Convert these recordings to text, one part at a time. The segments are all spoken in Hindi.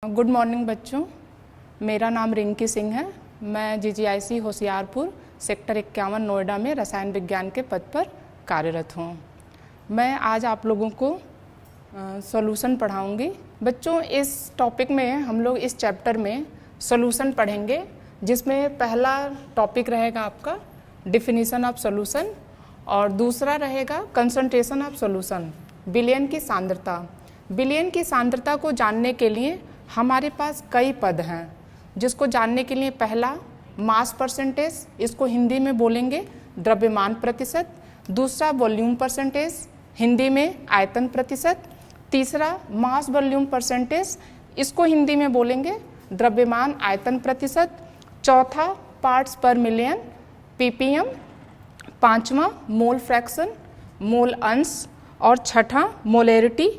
गुड मॉर्निंग बच्चों, मेरा नाम रिंकी सिंह है। मैं जीजीआईसी होशियारपुर सेक्टर 51 नोएडा में रसायन विज्ञान के पद पर कार्यरत हूँ। मैं आज आप लोगों को सॉल्यूशन पढ़ाऊँगी। बच्चों, इस टॉपिक में हम लोग इस चैप्टर में सॉल्यूशन पढ़ेंगे, जिसमें पहला टॉपिक रहेगा आपका डिफिनीशन ऑफ सॉल्यूशन और दूसरा रहेगा कंसंट्रेशन ऑफ सॉल्यूशन, विलयन की सांद्रता। विलयन की सांद्रता को जानने के लिए हमारे पास कई पद हैं, जिसको जानने के लिए पहला मास परसेंटेज, इसको हिंदी में बोलेंगे द्रव्यमान प्रतिशत। दूसरा वॉल्यूम परसेंटेज, हिंदी में आयतन प्रतिशत। तीसरा मास वॉल्यूम परसेंटेज, इसको हिंदी में बोलेंगे द्रव्यमान आयतन प्रतिशत। चौथा पार्ट्स पर मिलियन पीपीएम। पांचवा मोल फ्रैक्शन, मोल अंश। और छठा मोलैरिटी,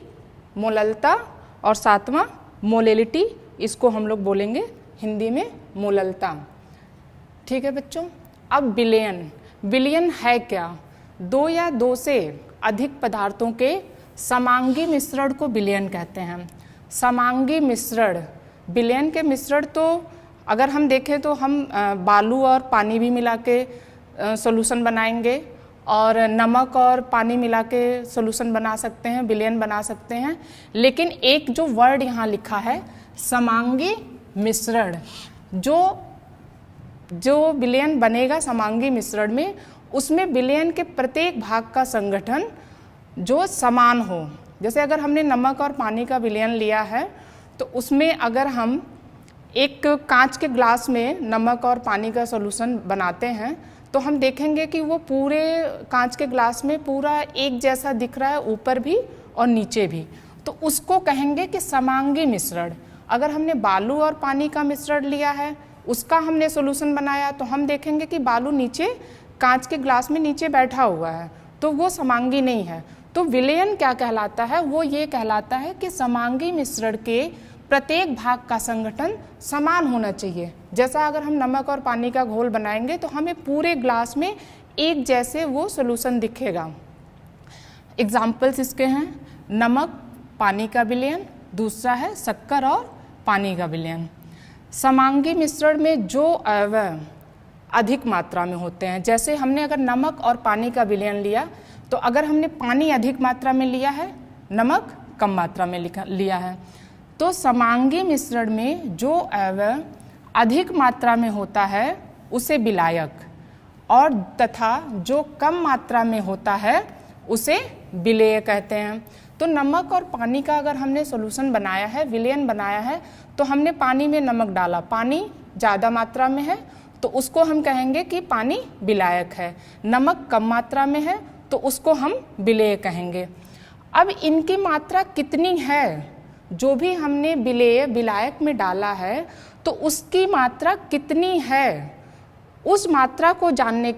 मोललता। और सातवां मोलेलिटी, इसको हम लोग बोलेंगे हिंदी में मोललता। ठीक है बच्चों। अब विलयन, विलयन है क्या? दो या दो से अधिक पदार्थों के समांगी मिश्रण को विलयन कहते हैं। समांगी मिश्रण, विलयन के मिश्रण तो अगर हम देखें तो हम बालू और पानी भी मिला के सॉल्यूशन बनाएंगे, और नमक और पानी मिला के सॉल्यूशन बना सकते हैं, विलयन बना सकते हैं। लेकिन एक जो वर्ड यहाँ लिखा है समांगी मिश्रण, जो विलयन बनेगा समांगी मिश्रण में, उसमें विलयन के प्रत्येक भाग का संगठन जो समान हो। जैसे अगर हमने नमक और पानी का विलयन लिया है, तो उसमें अगर हम एक कांच के ग्लास में नमक और पानी का सॉल्यूशन बनाते हैं, तो हम देखेंगे कि वो पूरे कांच के ग्लास में पूरा एक जैसा दिख रहा है, ऊपर भी और नीचे भी। तो उसको कहेंगे कि समांगी मिश्रण। अगर हमने बालू और पानी का मिश्रण लिया है, उसका हमने सॉल्यूशन बनाया, तो हम देखेंगे कि बालू नीचे कांच के ग्लास में नीचे बैठा हुआ है, तो वो समांगी नहीं है। तो विलयन क्या कहलाता है? वो ये कहलाता है कि समांगी मिश्रण के प्रत्येक भाग का संगठन समान होना चाहिए। जैसा अगर हम नमक और पानी का घोल बनाएंगे, तो हमें पूरे ग्लास में एक जैसे वो सॉल्यूशन दिखेगा। एग्जाम्पल्स इसके हैं नमक पानी का विलयन, दूसरा है शक्कर और पानी का विलयन। समांगी मिश्रण में जो अवयव अधिक मात्रा में होते हैं, जैसे हमने अगर नमक और पानी का विलयन लिया, तो अगर हमने पानी अधिक मात्रा में लिया है, नमक कम मात्रा में लिया है, तो समांगी मिश्रण में जो अवयव अधिक मात्रा में होता है उसे विलायक, और तथा जो कम मात्रा में होता है उसे विलेय कहते हैं। तो नमक और पानी का अगर हमने सॉल्यूशन बनाया है, विलयन बनाया है, तो हमने पानी में नमक डाला, पानी ज़्यादा मात्रा में है तो उसको हम कहेंगे कि पानी विलायक है। नमक कम मात्रा में है तो उसको हम विलेय कहेंगे। अब इनकी मात्रा कितनी है, जो भी हमने विलेय विलायक में डाला है, तो उसकी मात्रा कितनी है, उस मात्रा को जानने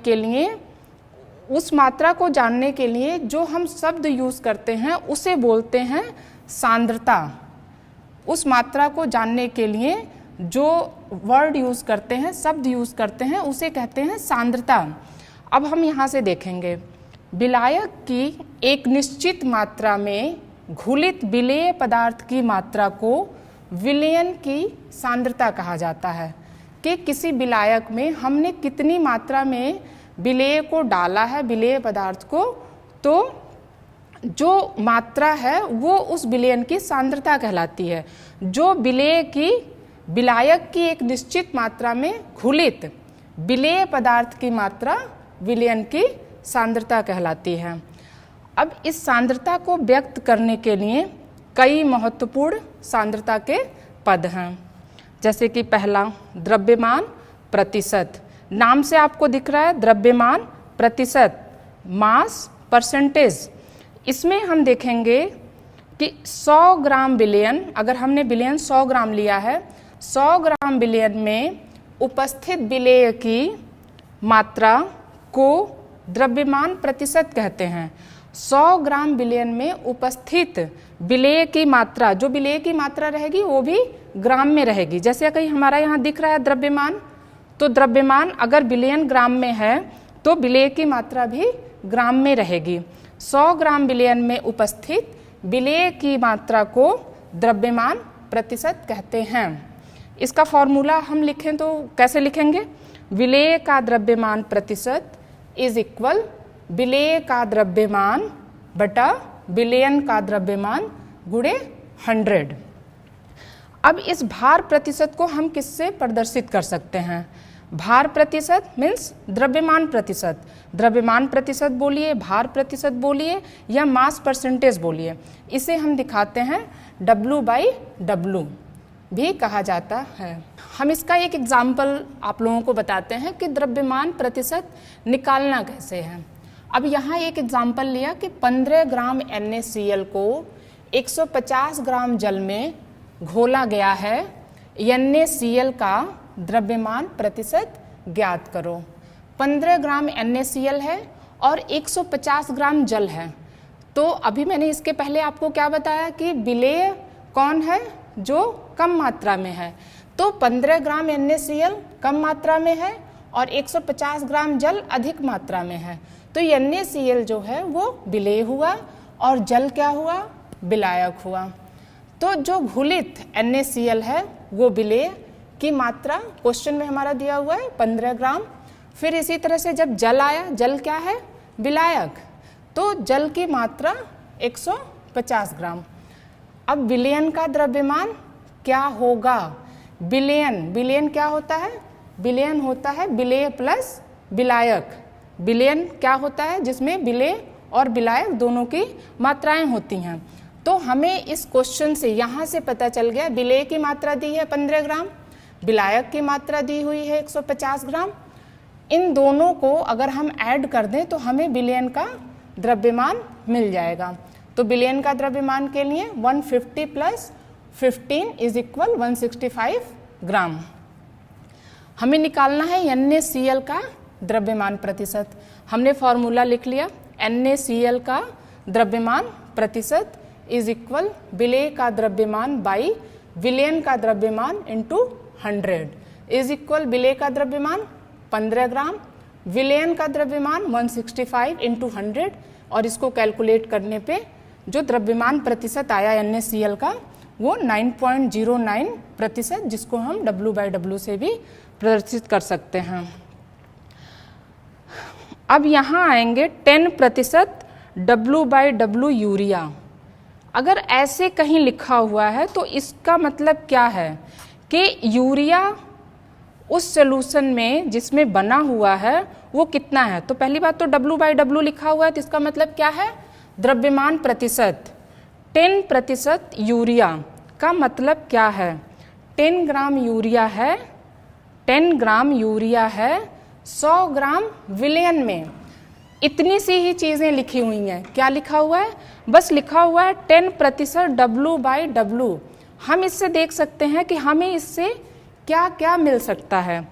के लिए जो हम शब्द यूज़ करते हैं उसे बोलते हैं सांद्रता। उस मात्रा को जानने के लिए जो वर्ड यूज़ करते हैं, शब्द यूज़ करते हैं, उसे कहते हैं सांद्रता। अब हम यहाँ से देखेंगे, विलायक की एक निश्चित मात्रा में घुलित विलेय पदार्थ की मात्रा को विलयन की सांद्रता कहा जाता है। कि किसी विलायक में हमने कितनी मात्रा में विलेय को डाला है, विलेय पदार्थ को, तो जो मात्रा है वो उस विलयन की सांद्रता कहलाती है। जो विलायक की एक निश्चित मात्रा में घुलित विलेय पदार्थ की मात्रा विलयन की सांद्रता कहलाती है। अब इस सांद्रता को व्यक्त करने के लिए कई महत्वपूर्ण सांद्रता के पद हैं, जैसे कि पहला द्रव्यमान प्रतिशत। नाम से आपको दिख रहा है द्रव्यमान प्रतिशत, मास परसेंटेज। इसमें हम देखेंगे कि 100 ग्राम विलयन, अगर हमने विलयन 100 ग्राम लिया है, 100 ग्राम विलयन में उपस्थित विलेय की मात्रा को द्रव्यमान प्रतिशत कहते हैं। 100 ग्राम विलयन में उपस्थित विलेय की मात्रा, जो विलेय की मात्रा रहेगी वो भी ग्राम में रहेगी। जैसे कहीं हमारा यहाँ दिख रहा है द्रव्यमान, तो द्रव्यमान अगर विलयन ग्राम में है तो विलेय की मात्रा भी ग्राम में रहेगी। 100 ग्राम विलयन में उपस्थित विलेय की मात्रा को द्रव्यमान प्रतिशत कहते हैं। इसका फॉर्मूला हम लिखें तो कैसे लिखेंगे? विलेय का द्रव्यमान प्रतिशत इज इक्वल विलेय का द्रव्यमान बटा विलयन का द्रव्यमान गुणे 100। अब इस भार प्रतिशत को हम किससे प्रदर्शित कर सकते हैं? भार प्रतिशत मीन्स द्रव्यमान प्रतिशत। द्रव्यमान प्रतिशत बोलिए, भार प्रतिशत बोलिए या मास परसेंटेज बोलिए, इसे हम दिखाते हैं W/W भी कहा जाता है। हम इसका एक एग्जाम्पल आप लोगों को बताते हैं कि द्रव्यमान प्रतिशत निकालना कैसे है। अब यहाँ एक एग्जाम्पल लिया कि 15 ग्राम NaCl को 150 ग्राम जल में घोला गया है। NaCl का द्रव्यमान प्रतिशत ज्ञात करो। 15 ग्राम NaCl है और 150 ग्राम जल है। तो अभी मैंने इसके पहले आपको क्या बताया कि विलेय कौन है? जो कम मात्रा में है। तो 15 ग्राम NaCl कम मात्रा में है और 150 ग्राम जल अधिक मात्रा में है। तो NaCl जो है वो विलेय हुआ और जल क्या हुआ? विलायक हुआ। तो जो घुलित NaCl है वो विलेय की मात्रा क्वेश्चन में हमारा दिया हुआ है 15 ग्राम। फिर इसी तरह से जब जल आया, जल क्या है? विलायक। तो जल की मात्रा 150 ग्राम। अब विलयन का द्रव्यमान क्या होगा? विलयन क्या होता है? विलयन होता है विलेय प्लस विलायक। विलयन क्या होता है? जिसमें विलेय और विलायक दोनों की मात्राएं होती हैं। तो हमें इस क्वेश्चन से यहाँ से पता चल गया विलेय की मात्रा दी है 15 ग्राम, विलायक की मात्रा दी हुई है 150 ग्राम। इन दोनों को अगर हम ऐड कर दें तो हमें विलयन का द्रव्यमान मिल जाएगा। तो विलयन का द्रव्यमान के लिए 150 प्लस 15 इज इक्वल 165 ग्राम। हमें निकालना है NaCl का द्रव्यमान प्रतिशत। हमने फॉर्मूला लिख लिया, NaCl का द्रव्यमान प्रतिशत इज इक्वल विलेय का द्रव्यमान बाई विलयन का द्रव्यमान इंटू 100 इज इक्वल विलेय का द्रव्यमान 15 ग्राम, विलयन का द्रव्यमान 165 इंटू 100 और इसको कैलकुलेट करने पे जो द्रव्यमान प्रतिशत आया NaCl का वो 9.09%, जिसको हम W/W से भी प्रदर्शित कर सकते हैं। अब यहाँ आएंगे 10% W/W यूरिया। अगर ऐसे कहीं लिखा हुआ है तो इसका मतलब क्या है कि यूरिया उस सॉल्यूशन में जिसमें बना हुआ है वो कितना है। तो पहली बात तो W/W लिखा हुआ है तो इसका मतलब क्या है? द्रव्यमान प्रतिशत। 10% यूरिया का मतलब क्या है? 10 ग्राम यूरिया है, 10 ग्राम यूरिया है 100 ग्राम विलयन में। इतनी सी ही चीज़ें लिखी हुई हैं। क्या लिखा हुआ है? बस लिखा हुआ है 10% W/W। हम इससे देख सकते हैं कि हमें इससे क्या क्या मिल सकता है।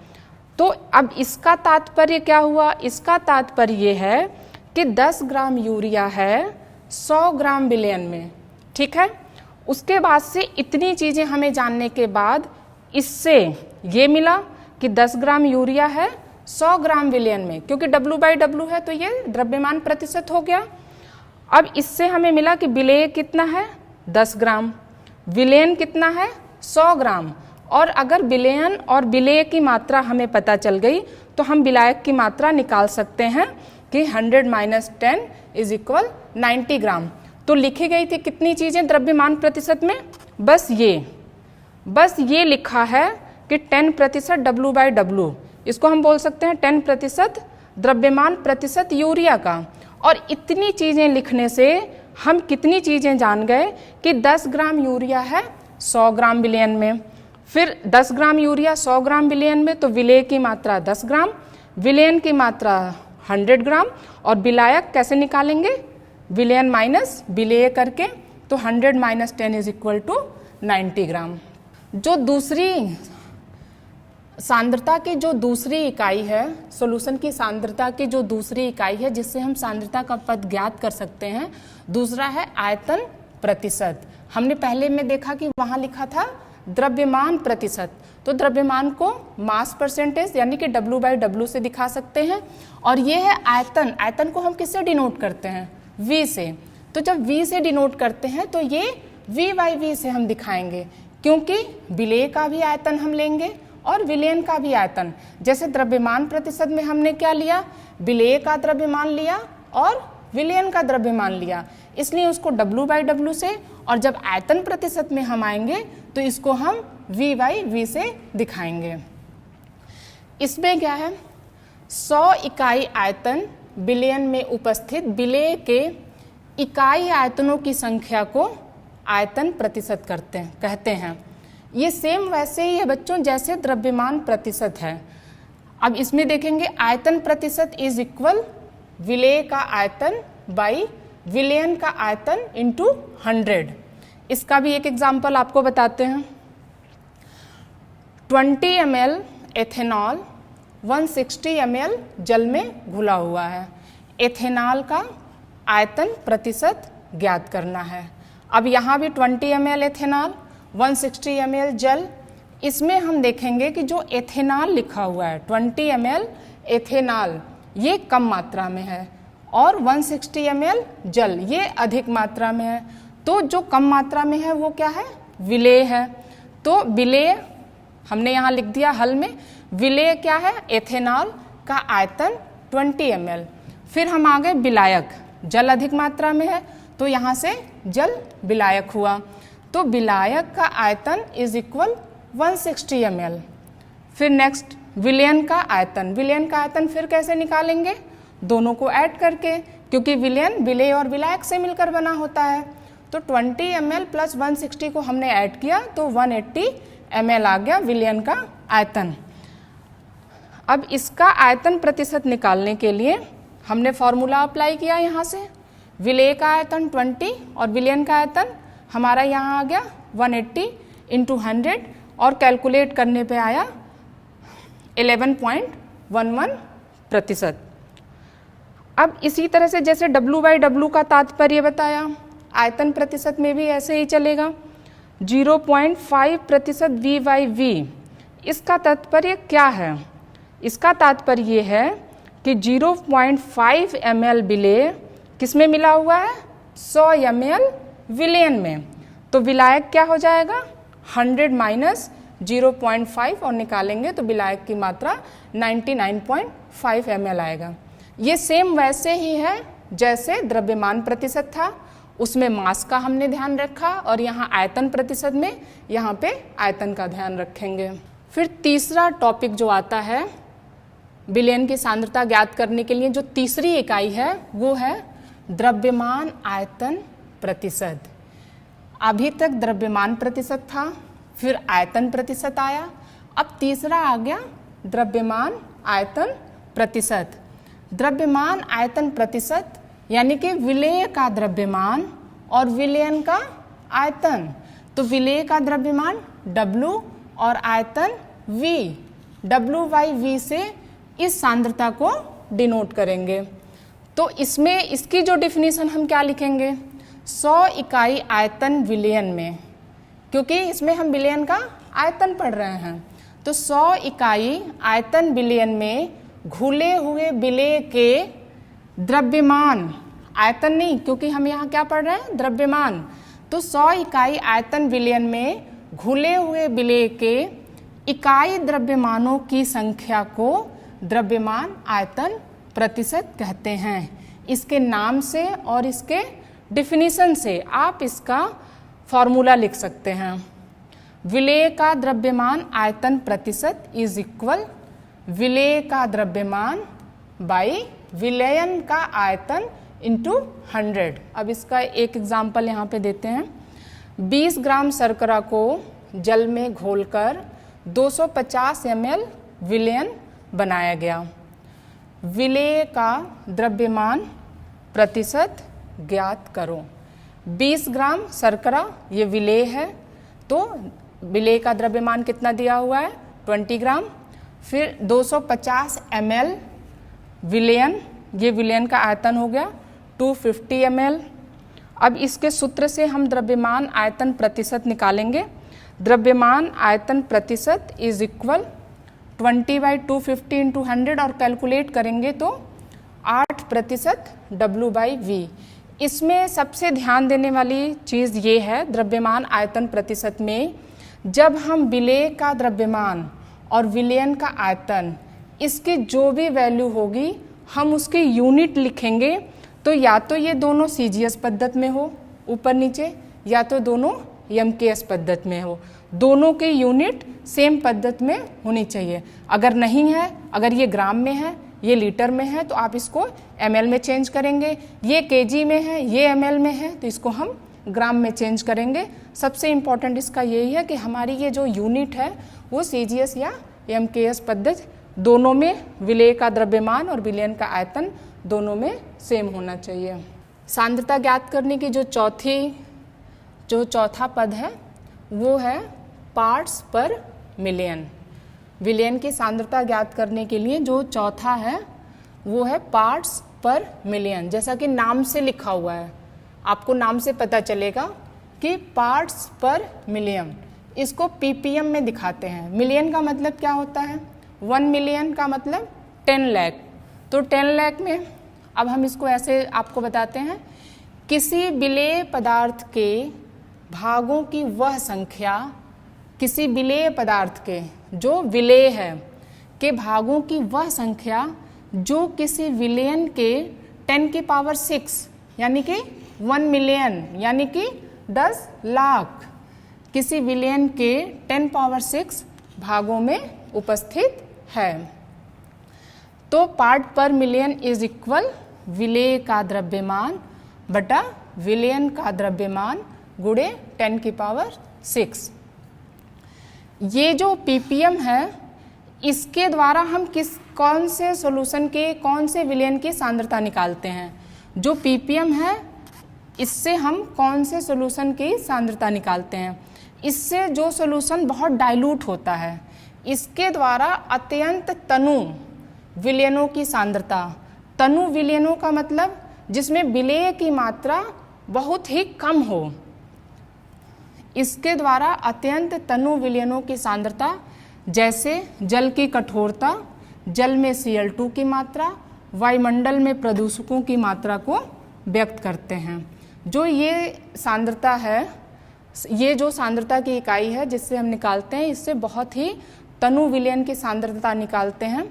तो अब इसका तात्पर्य क्या हुआ? इसका तात्पर्य ये है कि 10 ग्राम यूरिया है 100 ग्राम विलयन में, ठीक है। उसके बाद से इतनी चीज़ें हमें जानने के बाद इससे ये मिला कि 10 ग्राम यूरिया है 100 ग्राम विलयन में, क्योंकि W/W है तो ये द्रव्यमान प्रतिशत हो गया। अब इससे हमें मिला कि विलेय कितना है? 10 ग्राम, विलयन कितना है? 100 ग्राम। और अगर विलयन और विलेय की मात्रा हमें पता चल गई तो हम विलायक की मात्रा निकाल सकते हैं कि 100 - 10 इज इक्वल 90 ग्राम। तो लिखी गई थी कितनी चीज़ें द्रव्यमान प्रतिशत में? बस ये लिखा है कि 10% W/W। इसको हम बोल सकते हैं 10% द्रव्यमान प्रतिशत यूरिया का। और इतनी चीज़ें लिखने से हम कितनी चीज़ें जान गए कि 10 ग्राम यूरिया है 100 ग्राम विलयन में, फिर 10 ग्राम यूरिया 100 ग्राम विलयन में तो विलेय की मात्रा 10 ग्राम, विलयन की मात्रा 100 ग्राम। और विलायक कैसे निकालेंगे? विलयन माइनस विलेय करके, तो 100 - 10 इज इक्वल टू 90 ग्राम। जो दूसरी सांद्रता की जो दूसरी इकाई है, सॉल्यूशन की सांद्रता की जो दूसरी इकाई है जिससे हम सांद्रता का पद ज्ञात कर सकते हैं, दूसरा है आयतन प्रतिशत। हमने पहले में देखा कि वहाँ लिखा था द्रव्यमान प्रतिशत, तो द्रव्यमान को मास परसेंटेज यानी कि W/W से दिखा सकते हैं। और ये है आयतन। आयतन को हम किससे डिनोट करते हैं? V से। तो जब V से डिनोट करते हैं तो ये V/V से हम दिखाएंगे क्योंकि विलेय का भी आयतन हम लेंगे और विलयन का भी आयतन। जैसे द्रव्यमान प्रतिशत में हमने क्या लिया, विलेय का द्रव्यमान लिया और विलयन का द्रव्यमान लिया, इसलिए उसको W/W से, और जब आयतन प्रतिशत में हम आएंगे तो इसको हम V/V से दिखाएंगे। इसमें क्या है, 100 इकाई आयतन विलयन में उपस्थित विलेय के इकाई आयतनों की संख्या को आयतन प्रतिशत कहते हैं। ये सेम वैसे ही है बच्चों जैसे द्रव्यमान प्रतिशत है। अब इसमें देखेंगे आयतन प्रतिशत इज इक्वल विलेय का आयतन बाई विलयन का आयतन इंटू 100। इसका भी एक एग्जाम्पल आपको बताते हैं। 20 ml एथेनॉल 160 ml जल में घुला हुआ है। एथेनॉल का आयतन प्रतिशत ज्ञात करना है। अब यहाँ भी 20 ml एथेनॉल 160 ml जल, इसमें हम देखेंगे कि जो एथेनॉल लिखा हुआ है 20 ml एथेनॉल ये कम मात्रा में है और 160 ml जल ये अधिक मात्रा में है। तो जो कम मात्रा में है वो क्या है, विलेय है। तो विलेय हमने यहाँ लिख दिया हल में, विलेय क्या है, एथेनॉल का आयतन 20 ml। फिर हम आ गए विलायक, जल अधिक मात्रा में है तो यहाँ से जल विलायक हुआ। तो विलायक का आयतन इज इक्वल 160 ml। फिर नेक्स्ट विलयन का आयतन, विलयन का आयतन फिर कैसे निकालेंगे, दोनों को ऐड करके, क्योंकि विलयन विलेय और विलायक से मिलकर बना होता है। तो 20 ml प्लस 160 को हमने ऐड किया तो 180 ml आ गया विलयन का आयतन। अब इसका आयतन प्रतिशत निकालने के लिए हमने फॉर्मूला अप्लाई किया। यहाँ से विलेय का आयतन 20 और विलयन का आयतन हमारा यहाँ आ गया 180 इंटू 100 और कैलकुलेट करने पे आया 11.11%। अब इसी तरह से जैसे W/W का तात्पर्य बताया, आयतन प्रतिशत में भी ऐसे ही चलेगा। 0.5% V/V, इसका तात्पर्य क्या है, इसका तात्पर्य ये है कि 0.5 ml विलेय किस में मिला हुआ है, 100 ml विलयन में। तो विलायक क्या हो जाएगा, 100 माइनस 0.5 और निकालेंगे तो विलायक की मात्रा 99.5 ml आएगा। ये सेम वैसे ही है जैसे द्रव्यमान प्रतिशत था, उसमें मास का हमने ध्यान रखा और यहाँ आयतन प्रतिशत में यहाँ पे आयतन का ध्यान रखेंगे। फिर तीसरा टॉपिक जो आता है विलयन की सांद्रता ज्ञात करने के लिए, जो तीसरी इकाई है वो है द्रव्यमान आयतन प्रतिशत। अभी तक द्रव्यमान प्रतिशत था, फिर आयतन प्रतिशत आया, अब तीसरा आ गया द्रव्यमान आयतन प्रतिशत। द्रव्यमान आयतन प्रतिशत यानी कि विलेय का द्रव्यमान और विलयन का आयतन। तो विलेय का द्रव्यमान W और आयतन V, W/V से इस सांद्रता को डिनोट करेंगे। तो इसमें इसकी जो डिफिनीशन हम क्या लिखेंगे, 100 इकाई आयतन विलयन में, क्योंकि इसमें हम विलयन का आयतन पढ़ रहे हैं। तो 100 इकाई आयतन विलयन में घुले हुए विलेय के द्रव्यमान, आयतन नहीं क्योंकि हम यहाँ क्या पढ़ रहे हैं, द्रव्यमान। तो 100 इकाई आयतन विलयन में घुले हुए विलेय के इकाई द्रव्यमानों की संख्या को द्रव्यमान आयतन प्रतिशत कहते हैं। इसके नाम से और इसके डिफिनीशन से आप इसका फॉर्मूला लिख सकते हैं। विलेय का द्रव्यमान आयतन प्रतिशत इज इक्वल विलेय का द्रव्यमान बाई विलयन का आयतन इंटू 100। अब इसका एक एग्जाम्पल यहाँ पे देते हैं। 20 ग्राम शर्करा को जल में घोलकर 250 ml विलयन बनाया गया। विलेय का द्रव्यमान प्रतिशत ज्ञात करो। 20 ग्राम शर्करा ये विलेय है, तो विलेय का द्रव्यमान कितना दिया हुआ है, 20 ग्राम। फिर 250 ml विलयन, ये विलयन का आयतन हो गया 250 ml। अब इसके सूत्र से हम द्रव्यमान आयतन प्रतिशत निकालेंगे। द्रव्यमान आयतन प्रतिशत इज इक्वल 20/250 इंटू 100 और कैलकुलेट करेंगे तो 8% W/V। इसमें सबसे ध्यान देने वाली चीज़ ये है, द्रव्यमान आयतन प्रतिशत में जब हम विलेय का द्रव्यमान और विलयन का आयतन इसकी जो भी वैल्यू होगी हम उसकी यूनिट लिखेंगे, तो या तो ये दोनों CGS पद्धति में हो ऊपर नीचे, या तो दोनों MKS पद्धति में हो। दोनों की यूनिट सेम पद्धति में होनी चाहिए। अगर नहीं है, अगर ये ग्राम में है, ये लीटर में है, तो आप इसको ml में चेंज करेंगे। ये kg में है, ये ml में है, तो इसको हम ग्राम में चेंज करेंगे। सबसे इम्पॉर्टेंट इसका यही है कि हमारी ये जो यूनिट है वो CGS या MKS पद्धति दोनों में, विलेय का द्रव्यमान और विलयन का आयतन दोनों में सेम होना चाहिए। सांद्रता ज्ञात करने की जो चौथा पद है वो है पार्ट्स पर मिलियन। विलयन की सांद्रता ज्ञात करने के लिए जो चौथा है वो है पार्ट्स पर मिलियन। जैसा कि नाम से लिखा हुआ है, आपको नाम से पता चलेगा कि पार्ट्स पर मिलियन। इसको ppm में दिखाते हैं। मिलियन का मतलब क्या होता है? 1 मिलियन का मतलब 10 लाख। तो 10 लाख में अब हम इसको ऐसे आपको बताते हैं, किसी विलेय पदार्थ के भागों की वह संख्या, किसी विलेय पदार्थ के जो विलेय है के भागों की वह संख्या जो किसी विलयन के 10 की पावर 6 यानी कि 1 मिलियन यानी कि 10 लाख किसी विलयन के 10 पावर 6 भागों में उपस्थित है। तो पार्ट पर मिलियन इज इक्वल विलेय का द्रव्यमान बटा विलयन का द्रव्यमान गुणे 10 की पावर 6। ये जो ppm है इसके द्वारा हम कौन से सॉल्यूशन के कौन से विलयन की सांद्रता निकालते हैं? जो ppm है इससे हम कौन से सॉल्यूशन की सांद्रता निकालते हैं? इससे जो सॉल्यूशन बहुत डाइल्यूट होता है इसके द्वारा अत्यंत तनु विलयनों की सांद्रता, तनु विलयनों का मतलब जिसमें विलेय की मात्रा बहुत ही कम हो, इसके द्वारा अत्यंत तनु विलयनों की सांद्रता, जैसे जल की कठोरता, जल में Cl2 की मात्रा, वायुमंडल में प्रदूषकों की मात्रा को व्यक्त करते हैं। जो ये सांद्रता है, ये जो सांद्रता की इकाई है जिससे हम निकालते हैं, इससे बहुत ही तनु विलयन की सांद्रता निकालते हैं।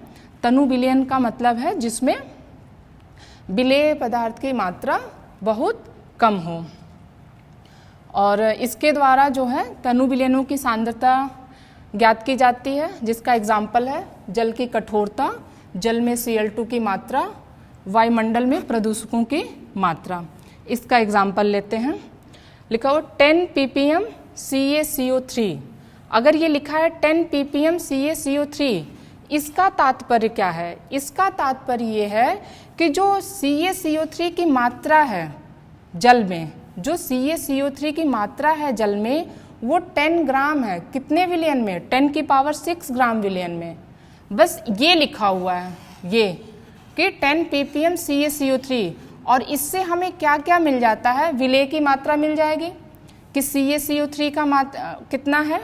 तनु विलयन का मतलब है जिसमें विलेय पदार्थ की मात्रा बहुत कम हो, और इसके द्वारा जो है तनु विलयनों की सांद्रता ज्ञात की जाती है, जिसका एग्जाम्पल है जल की कठोरता, जल में Cl2 की मात्रा, वायुमंडल में प्रदूषकों की मात्रा। इसका एग्जाम्पल लेते हैं। लिखा हो 10 ppm CaCO3। अगर ये लिखा है 10 ppm CaCO3, इसका तात्पर्य क्या है? इसका तात्पर्य ये है कि जो CaCO3 की मात्रा है जल में, जो CaCO3 की मात्रा है जल में वो 10 ग्राम है। कितने विलयन में? 10 की पावर 6 ग्राम विलयन में। बस ये लिखा हुआ है ये कि 10 ppm CaCO3, और इससे हमें क्या क्या मिल जाता है? विलेय की मात्रा मिल जाएगी कि CaCO3 का कितना है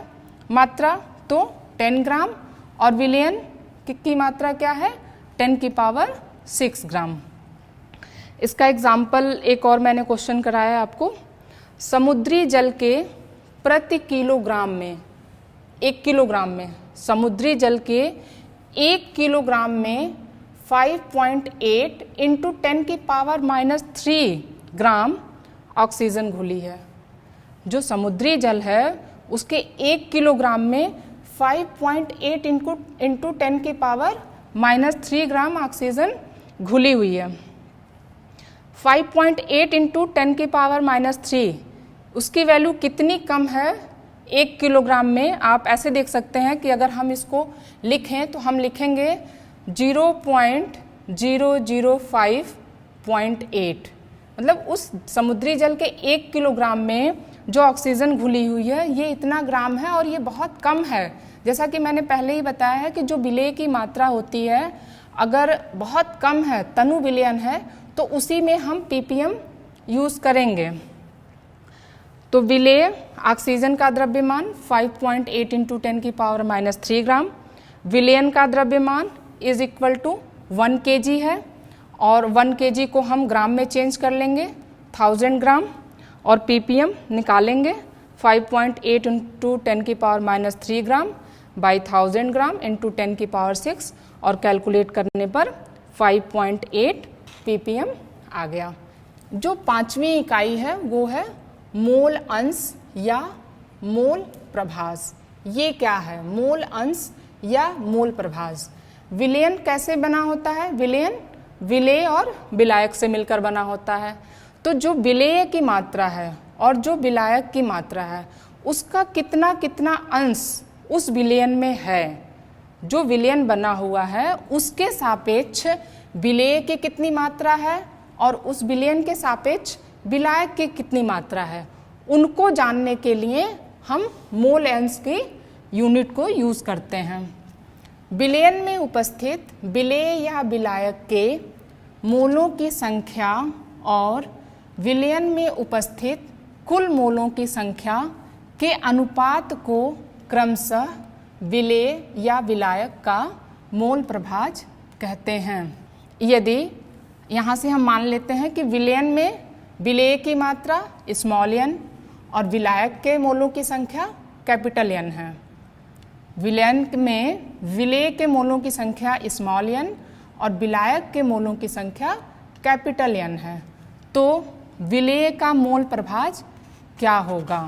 मात्रा, तो 10 ग्राम, और विलयन की मात्रा क्या है? 10 की पावर 6 ग्राम। इसका एग्जाम्पल एक और मैंने क्वेश्चन कराया है आपको। समुद्री जल के प्रति किलोग्राम में, 1 किलोग्राम में, समुद्री जल के 1 किलोग्राम में 5.8 इंटू 10 की पावर -3 ग्राम ऑक्सीजन घुली है। जो समुद्री जल है उसके 1 किलोग्राम में 5.8 इंटू 10 की पावर -3 ग्राम ऑक्सीजन घुली हुई है। 5.8 इंटू 10 की पावर -3, उसकी वैल्यू कितनी कम है 1 किलोग्राम में? आप ऐसे देख सकते हैं कि अगर हम इसको लिखें तो हम लिखेंगे 0.0058, मतलब उस समुद्री जल के 1 किलोग्राम में जो ऑक्सीजन घुली हुई है ये इतना ग्राम है, और ये बहुत कम है। जैसा कि मैंने पहले ही बताया है कि जो विलेय की मात्रा होती है अगर बहुत कम है, तनु विलयन है, तो उसी में हम ppm यूज़ करेंगे। तो विलेय ऑक्सीजन का द्रव्यमान 5.8 इंटू 10 की पावर -3 ग्राम, विलयन का द्रव्यमान इज इक्वल टू 1 kg है, और 1 kg को हम ग्राम में चेंज कर लेंगे 1000 ग्राम, और ppm निकालेंगे 5.8 into 10⁻³ gram by 1000 gram into 10⁻⁶, और कैलकुलेट करने पर 5.8 ppm आ गया। जो पांचवी इकाई है वो है मोल अंश या मोल प्रभाज। ये क्या है? मोल अंश या मोल प्रभाज। विलयन कैसे बना होता है? विलयन विलेय और विलायक से मिलकर बना होता है। तो जो विलेय की मात्रा है और जो विलायक की मात्रा है उसका कितना कितना अंश उस विलयन में है, जो विलयन बना हुआ है उसके सापेक्ष विलेय की कितनी मात्रा है और उस विलयन के सापेक्ष विलायक की कितनी मात्रा है, उनको जानने के लिए हम मोल अंश की यूनिट को यूज करते हैं। विलयन में उपस्थित विलेय या विलायक के मोलों की संख्या और विलयन में उपस्थित कुल मोलों की संख्या के अनुपात को क्रमशः विलेय या विलायक का मोल प्रभाज कहते हैं। यदि यहाँ से हम मान लेते हैं कि विलयन में विलेय की मात्रा स्मॉल n और विलायक के मोलों की संख्या कैपिटल N है। विलयन में विलेय के मोलों की संख्या स्मॉल n और विलायक के मोलों की संख्या कैपिटल N है, तो विलेय का मोल प्रभाज क्या होगा?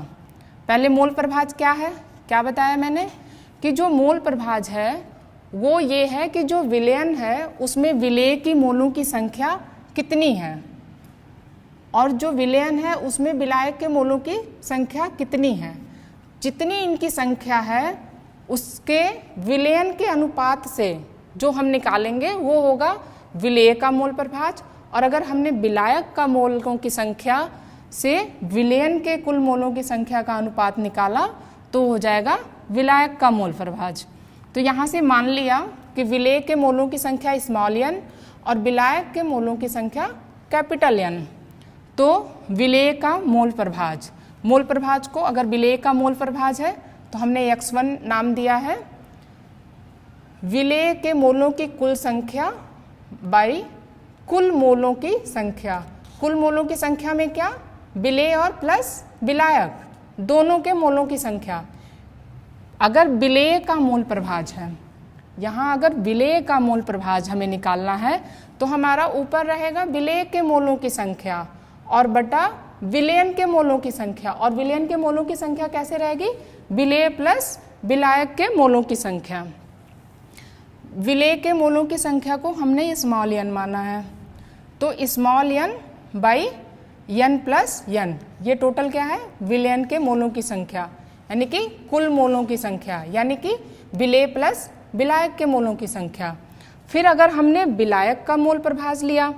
पहले मोल प्रभाज क्या है, क्या बताया मैंने कि जो मोल प्रभाज है वो ये है कि जो विलयन है उसमें विलेय की मोलों की संख्या कितनी है और जो विलयन है उसमें विलायक के मोलों की संख्या कितनी है। जितनी इनकी संख्या है उसके विलयन के अनुपात से जो हम निकालेंगे वो होगा विलेय का मोल प्रभाज, और अगर हमने विलायक का मोलों की संख्या से विलयन के कुल मोलों की संख्या का अनुपात निकाला तो हो जाएगा विलायक का मोल प्रभाज। तो यहाँ से मान लिया कि विलेय के मोलों की संख्या स्मॉल n और विलायक के मोलों की संख्या कैपिटल N, तो विलेय का मोल प्रभाज, मोल प्रभाज को अगर विलेय का मोल प्रभाज है तो हमने x1 नाम दिया है, विलेय के मोलों की कुल संख्या बाई कुल मोलों की संख्या। कुल मोलों की संख्या में क्या? विलेय और प्लस विलायक दोनों के मोलों की संख्या। अगर विलेय का मोल प्रभाज है, यहाँ अगर विलेय का मोल प्रभाज हमें निकालना है तो हमारा ऊपर रहेगा विलेय के मोलों की संख्या और बटा विलयन के मोलों की संख्या, और विलयन के मोलों की संख्या कैसे रहेगी? विलेय प्लस विलायक के मोलों की संख्या। विलेय के मोलों की संख्या को हमने स्मॉल n माना है, तो small n by n plus n, ये टोटल क्या है? विलयन के मोलों की संख्या यानी कि कुल मोलों की संख्या, यानी कि विलेय प्लस विलायक के मोलों की संख्या। फिर अगर हमने विलायक का मोल प्रभाज लिया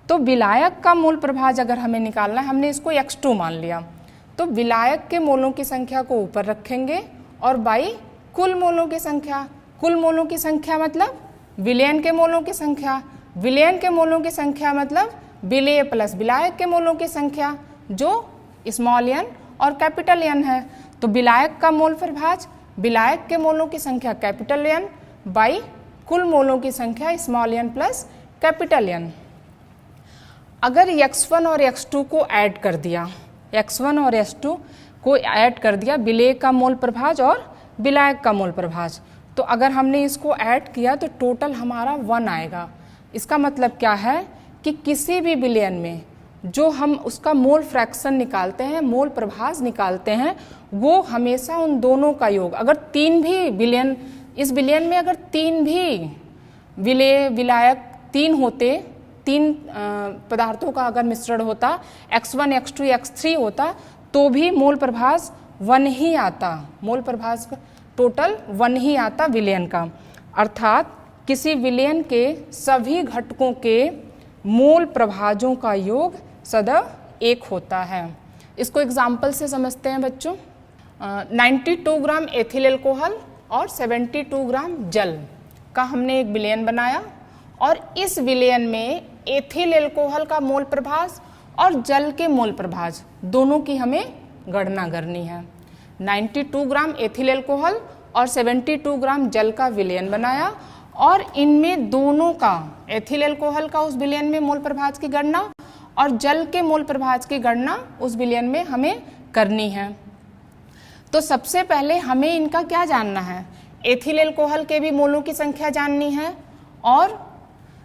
तो विलायक का मोल प्रभाज अगर हमें निकालना है, हमने इसको x2 मान लिया, तो विलायक के मोलों की संख्या को ऊपर रखेंगे और बाई कुल मोलों की संख्या। कुल मोलों की संख्या मतलब विलयन के मोलों की संख्या, विलयन के मोलों की संख्या मतलब विलेय प्लस विलायक के मोलों की संख्या जो स्मॉल n और कैपिटल N है। तो विलायक का मोल प्रभाज विलायक के मोलों की संख्या कैपिटल N बाई कुल मोलों की संख्या small n plus capital N। अगर x1 और x2 को ऐड कर दिया, x1 और x2 को ऐड कर दिया विलेय का मोल प्रभाज और विलायक का मोल प्रभाज, तो अगर हमने इसको ऐड किया तो टोटल हमारा 1 आएगा। इसका मतलब क्या है कि किसी भी विलयन में जो हम उसका मोल फ्रैक्शन निकालते हैं, मोल प्रभाज निकालते हैं, वो हमेशा उन दोनों का योग, अगर तीन भी विलयन, इस विलयन में अगर तीन भी विलेय विलायक तीन होते, तीन पदार्थों का अगर मिश्रण होता, x1 x2 x3 होता, तो भी मोल प्रभाज 1 ही आता, मोल प्रभाज टोटल 1 ही आता विलयन का। अर्थात किसी विलयन के सभी घटकों के मोल प्रभाजों का योग सदैव 1 होता है। इसको एग्जाम्पल से समझते हैं बच्चों। 92 ग्राम एथिल एल्कोहल और 72 ग्राम जल का हमने एक विलयन बनाया और इस विलयन में एथिल एल्कोहल का मोल प्रभाज और जल के मोल प्रभाज दोनों की हमें गणना करनी है। 92 ग्राम एथिल एल्कोहल और 72 ग्राम जल का विलयन बनाया और इनमें दोनों का, एथिल एल्कोहल का उस विलयन में मोल प्रभाज की गणना और जल के मोल प्रभाज की गणना उस विलयन में हमें करनी है। तो सबसे पहले हमें इनका क्या जानना है, एथिल एल्कोहल के भी मोलों की संख्या जाननी है और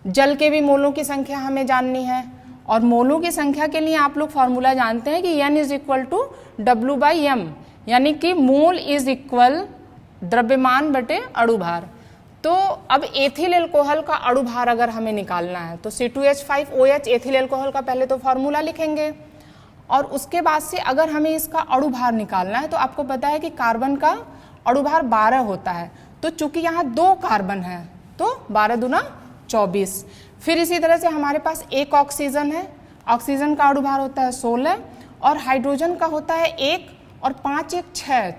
जल के भी मोलों की संख्या हमें जाननी है। और मोलों की संख्या के लिए आप लोग फॉर्मूला जानते हैं कि N is equal to W/M, यानी कि मोल इज इक्वल द्रव्यमान बटे अणुभार। तो अब एथिल एल्कोहल का अणुभार अगर हमें निकालना है तो C2H5OH एथिल एल्कोहल का पहले तो फॉर्मूला लिखेंगे और उसके बाद से अगर हमें इसका अणुभार निकालना है तो आपको पता है कि कार्बन का अणुभार 12 होता है। तो चूंकि यहाँ 2 कार्बन है तो 12 दूना 24। फिर इसी तरह से हमारे पास एक ऑक्सीजन है, ऑक्सीजन का अणुभार होता है 16 और हाइड्रोजन का होता है 1 और 5 1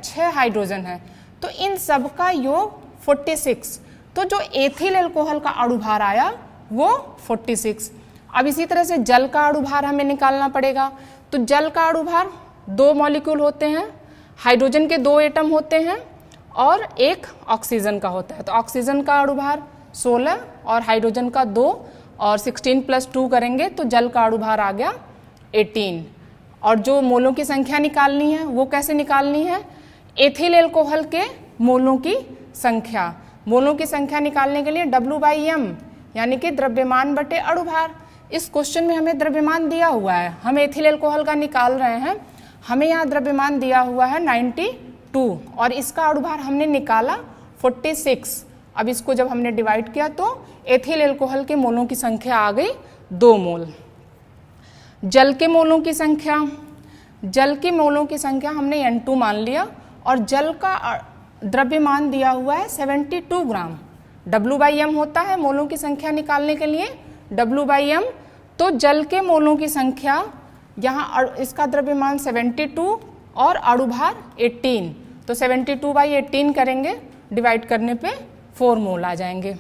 6 हाइड्रोजन है। तो इन सब का योग 46। तो जो एथिल एल्कोहल का अणुभार आया वो 46। अब इसी तरह से जल का अणुभार हमें निकालना पड़ेगा। तो जल का अणुभार 2 मॉलिक्यूल होते हैं, हाइड्रोजन के 2 एटम होते हैं और एक ऑक्सीजन का होता है। तो ऑक्सीजन का अणुभार 16 और हाइड्रोजन का 2 और 16 + 2 करेंगे तो जल का अणुभार आ गया 18। और जो मोलों की संख्या निकालनी है वो कैसे निकालनी है, एथिल एल्कोहल के मोलों की संख्या। मोलों की संख्या निकालने के लिए W/M यानी कि द्रव्यमान बटे अणुभार। इस क्वेश्चन में हमें द्रव्यमान दिया हुआ है, हम एथिल एल्कोहल का निकाल रहे हैं, हमें यहाँ द्रव्यमान दिया हुआ है 92 और इसका अणुभार हमने निकाला 46। अब इसको जब हमने डिवाइड किया तो एथिल एल्कोहल के मोलों की संख्या आ गई 2 मोल। जल के मोलों की संख्या, जल के मोलों की संख्या हमने N2 मान लिया और जल का द्रव्यमान दिया हुआ है 72 ग्राम। W/M होता है मोलों की संख्या निकालने के लिए W/M। तो जल के मोलों की संख्या यहाँ इसका द्रव्यमान 72 और अणुभार 18, तो 72/18 करेंगे, डिवाइड करने पे 4 मोल आ जाएंगे।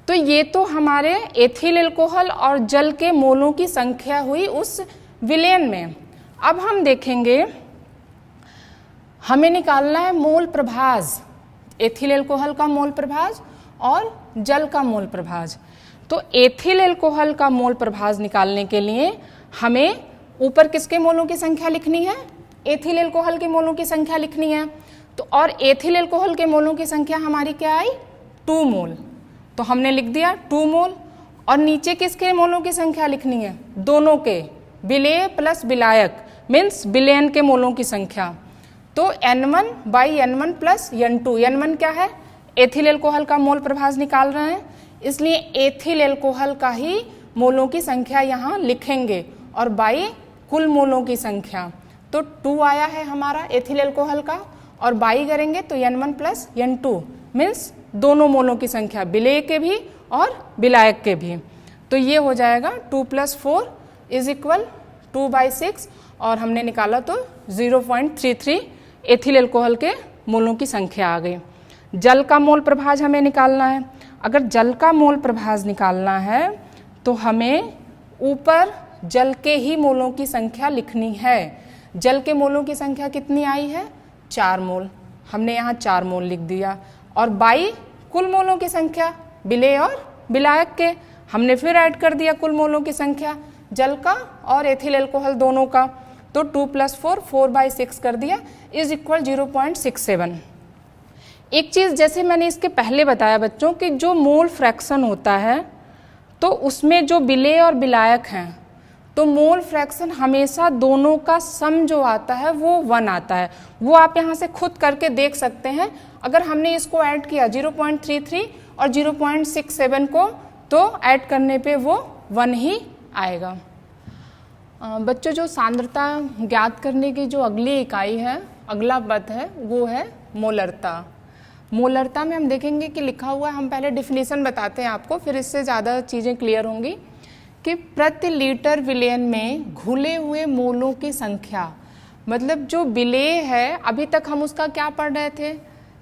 तो ये तो हमारे एथिल एल्कोहल और जल के मोलों की संख्या हुई उस विलयन में। अब हम देखेंगे हमें निकालना है मोल प्रभाज, एथिल एल्कोहल का मोल प्रभाज और जल का मोल प्रभाज। तो एथिल एल्कोहल का मोल प्रभाज निकालने के लिए हमें ऊपर किसके मोलों की संख्या लिखनी है, एथिल एल्कोहल के मोलों की संख्या लिखनी है। तो और एथिल एल्कोहल के मोलों की संख्या हमारी क्या आई 2 मोल, तो हमने लिख दिया 2 मोल। और नीचे किसके मोलों की संख्या लिखनी है, दोनों के, विलेय प्लस विलायक मीन्स विलयन के मोलों की संख्या। तो N1/N1 + N2, N1 क्या है, एथिल एल्कोहल का मोल प्रभाज निकाल रहे हैं, इसलिए एथिल एल्कोहल का ही मोलों की संख्या यहाँ लिखेंगे और बाई कुल मोलों की संख्या। तो 2 आया है हमारा एथिल एल्कोहल का और बाई करेंगे तो N1 + N2 मीन्स दोनों मोलों की संख्या, विलेय के भी और विलायक के भी। तो ये हो जाएगा 2 + 4 = 2/6 और हमने निकाला तो 0.33 एथिल एल्कोहल के मोलों की संख्या आ गई। जल का मोल प्रभाज हमें निकालना है। अगर जल का मोल प्रभाज निकालना है तो हमें ऊपर जल के ही मोलों की संख्या लिखनी है। जल के मोलों की संख्या कितनी आई है, 4 मोल, हमने यहाँ 4 मोल लिख दिया। और बाई कुल मोलों की संख्या, विलेय और विलायक के, हमने फिर ऐड कर दिया कुल मोलों की संख्या जल का और एथिल एल्कोहल दोनों का। तो 2 + 4 4/6 कर दिया = 0.67। एक चीज़ जैसे मैंने इसके पहले बताया बच्चों कि जो मोल फ्रैक्शन होता है तो उसमें जो विलेय और विलायक हैं तो मोल फ्रैक्शन हमेशा दोनों का सम जो आता है वो 1 आता है। वो आप यहाँ से खुद करके देख सकते हैं। अगर हमने इसको ऐड किया 0.33 और 0.67 को तो ऐड करने पे वो 1 ही आएगा। बच्चों जो सांद्रता ज्ञात करने की जो अगली इकाई है, अगला पद है वो है मोलरता। मोलरता में हम देखेंगे कि लिखा हुआ है, हम पहले डिफिनीशन बताते हैं आपको, फिर इससे ज़्यादा चीज़ें क्लियर होंगी कि प्रति लीटर विलयन में घुले हुए मोलों की संख्या, मतलब जो विलेय है अभी तक हम उसका क्या पढ़ रहे थे,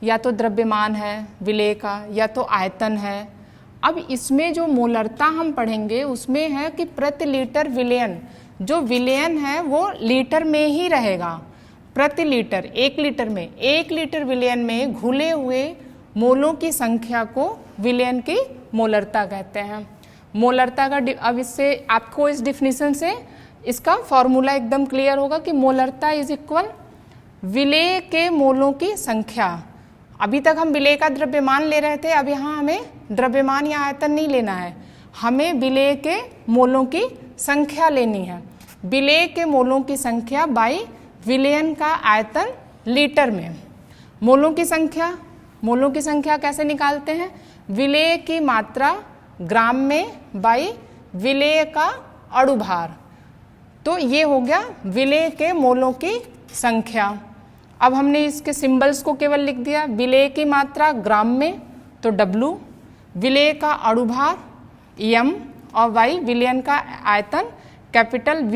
या तो द्रव्यमान है विलेय का या तो आयतन है। अब इसमें जो मोलरता हम पढ़ेंगे उसमें है कि प्रति लीटर विलयन, जो विलयन है वो लीटर में ही रहेगा। प्रति लीटर, 1 लीटर में, 1 लीटर विलयन में घुले हुए मोलों की संख्या को विलयन की मोलरता कहते हैं। मोलरता का अब इससे आपको इस डिफिनीशन से इसका फॉर्मूला एकदम क्लियर होगा कि मोलरता = विलेय के मोलों की संख्या। अभी तक हम विलेय का द्रव्यमान ले रहे थे, अब यहाँ हमें द्रव्यमान या आयतन नहीं लेना है, हमें विलेय के मोलों की संख्या लेनी है। विलेय के मोलों की संख्या बाई विलयन का आयतन लीटर में। मोलों की संख्या कैसे निकालते हैं? विलेय की मात्रा ग्राम में बाई विलेय का अणुभार। तो ये हो गया विलेय के मोलों की संख्या। अब हमने इसके सिंबल्स को केवल लिख दिया। विलेय की मात्रा ग्राम में तो W, विलेय का अणुभार M और Y विलयन का आयतन कैपिटल V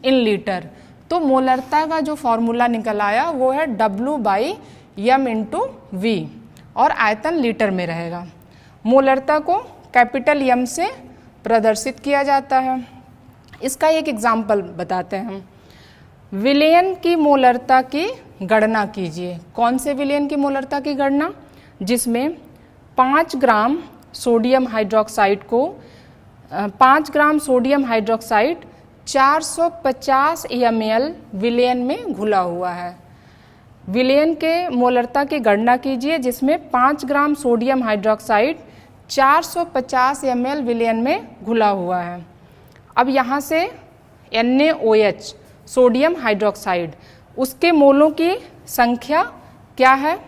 इन लीटर। तो मोलरता का जो फॉर्मूला निकल आया वो है W/M × V और आयतन लीटर में रहेगा। मोलरता को कैपिटल M से प्रदर्शित किया जाता है। इसका एक एग्जाम्पल बताते हैं हम। विलयन की मोलरता की गणना कीजिए। कौन से विलयन की मोलरता की गणना? जिसमें 5 ग्राम सोडियम हाइड्रोक्साइड को 5 ग्राम सोडियम हाइड्रोक्साइड 450 ml विलयन में घुला हुआ है। विलयन के मोलरता की गणना कीजिए जिसमें 5 ग्राम सोडियम हाइड्रोक्साइड 450 ml विलयन में घुला हुआ है। अब यहाँ से NaOH सोडियम हाइड्रोक्साइड, उसके मोलों की संख्या क्या है?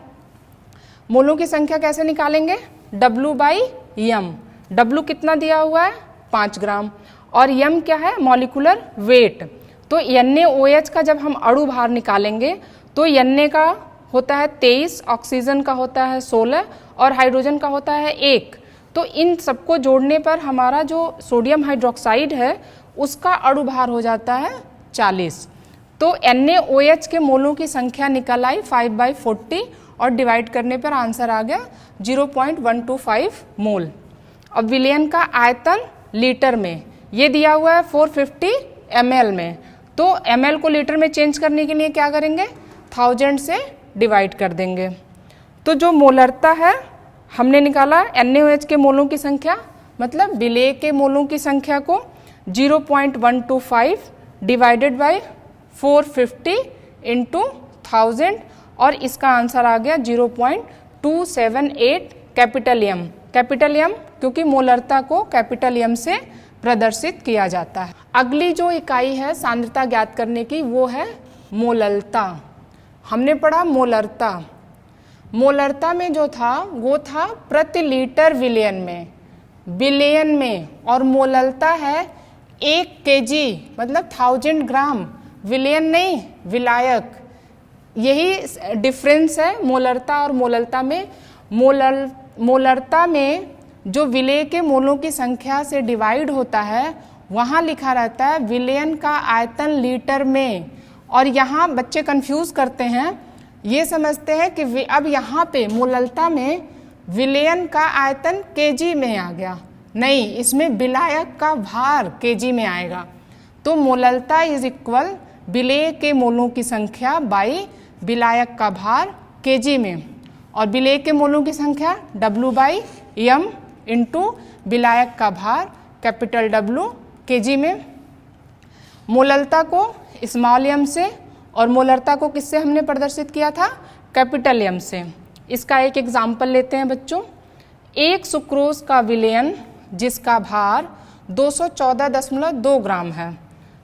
मोलों की संख्या कैसे निकालेंगे? W/M। W कितना दिया हुआ है? 5 ग्राम। और M क्या है? Molecular weight. तो NaOH का जब हम अणुभार निकालेंगे तो Na का होता है 23, ऑक्सीजन का होता है 16 और हाइड्रोजन का होता है 1। तो इन सबको जोड़ने पर हमारा जो सोडियम हाइड्रोक्साइड है उसका अणुभार हो जाता है 40। तो NaOH के मोलों की संख्या निकल आई 5/40 और डिवाइड करने पर आंसर आ गया 0.125 मोल। अब विलयन का आयतन लीटर में ये दिया हुआ है 450 ml में, तो ml को लीटर में चेंज करने के लिए क्या करेंगे? 1000 से डिवाइड कर देंगे। तो जो मोलरता है हमने निकाला NaOH के मोलों की संख्या, मतलब विलेय के मोलों की संख्या को 0.125 डिवाइडेड बाय 450 इंटू 1000 और इसका आंसर आ गया 0.278 कैपिटल M। कैपिटल M क्योंकि मोलरता को कैपिटल M से प्रदर्शित किया जाता है। अगली जो इकाई है सांद्रता ज्ञात करने की वो है मोललता। हमने पढ़ा मोलरता। मोलरता में जो था वो था प्रति लीटर विलयन में, विलयन में, और मोललता है 1 kg मतलब 1000 ग्राम, विलयन नहीं विलायक। यही डिफरेंस है मोलरता और मोललता में। मोलरता में जो विलेय के मोलों की संख्या से डिवाइड होता है वहाँ लिखा रहता है विलयन का आयतन लीटर में, और यहाँ बच्चे कंफ्यूज करते हैं, ये समझते हैं कि अब यहाँ पे मोललता में विलयन का आयतन केजी में आ गया। नहीं, इसमें विलायक का भार केजी में आएगा। तो मोललता इज इक्वल विलेय के मोलों की संख्या बाई विलायक का भार केजी में, और विलेय के मोलों की संख्या W/M इंटू विलायक का भार कैपिटल W केजी में। मोललता को स्मॉल m से और मोलरता को किससे हमने प्रदर्शित किया था? कैपिटल M से। इसका एक एग्जाम्पल लेते हैं बच्चों। एक सुक्रोज का विलयन जिसका भार 214.2 ग्राम है।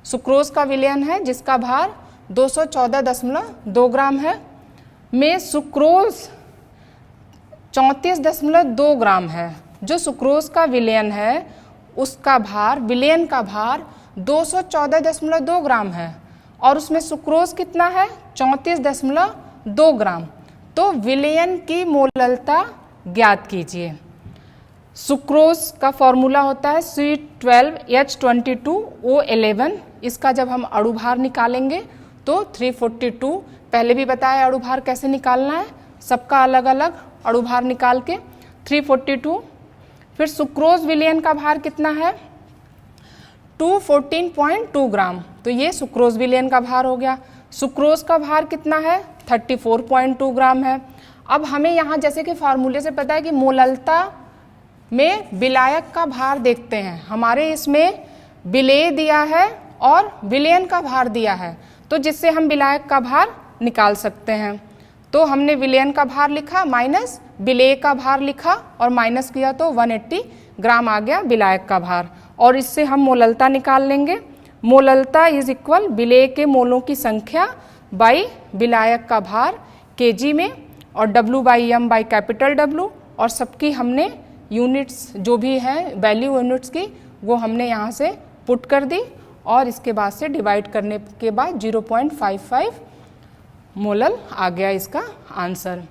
सुक्रोज का विलयन है जिसका भार 214.2 ग्राम है, में सुक्रोज 34.2 ग्राम है। जो सुक्रोज का विलयन है उसका भार, विलयन का भार 214.2 ग्राम है और उसमें सुक्रोज कितना है? 34.2 ग्राम। तो विलयन की मोललता ज्ञात कीजिए। सुक्रोज का फॉर्मूला होता है C12H22O11। इसका जब हम अणुभार निकालेंगे तो 342, पहले भी बताया अणुभार कैसे निकालना है, सबका अलग अलग अणुभार निकाल के 342। फिर सुक्रोज विलयन का भार कितना है? 214.2 ग्राम। तो ये सुक्रोज विलयन का भार हो गया। सुक्रोज का भार कितना है? 34.2 ग्राम है। अब हमें यहाँ जैसे कि फार्मूले से पता है कि मोललता में विलायक का भार देखते हैं। हमारे इसमें विलेय दिया है और विलयन का भार दिया है, तो जिससे हम विलायक का भार निकाल सकते हैं। तो हमने विलयन का भार लिखा माइनस विलेय का भार लिखा और माइनस किया तो 180 ग्राम आ गया विलायक का भार। और इससे हम मोललता निकाल लेंगे। मोललता इज इक्वल विलेय के मोलों की संख्या बाई विलायक का भार केजी में और W/m बाई कैपिटल W, और सबकी हमने यूनिट्स जो भी है वैल्यू यूनिट्स की वो हमने यहाँ से पुट कर दी और इसके बाद से डिवाइड करने के बाद 0.55 मोलल आ गया इसका आंसर।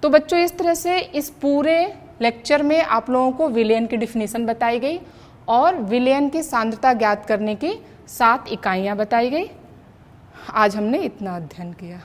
तो बच्चों इस तरह से इस पूरे लेक्चर में आप लोगों को विलयन की डिफिनीशन बताई गई और विलयन की सांद्रता ज्ञात करने की 7 इकाइयाँ बताई गई। आज हमने इतना अध्ययन किया।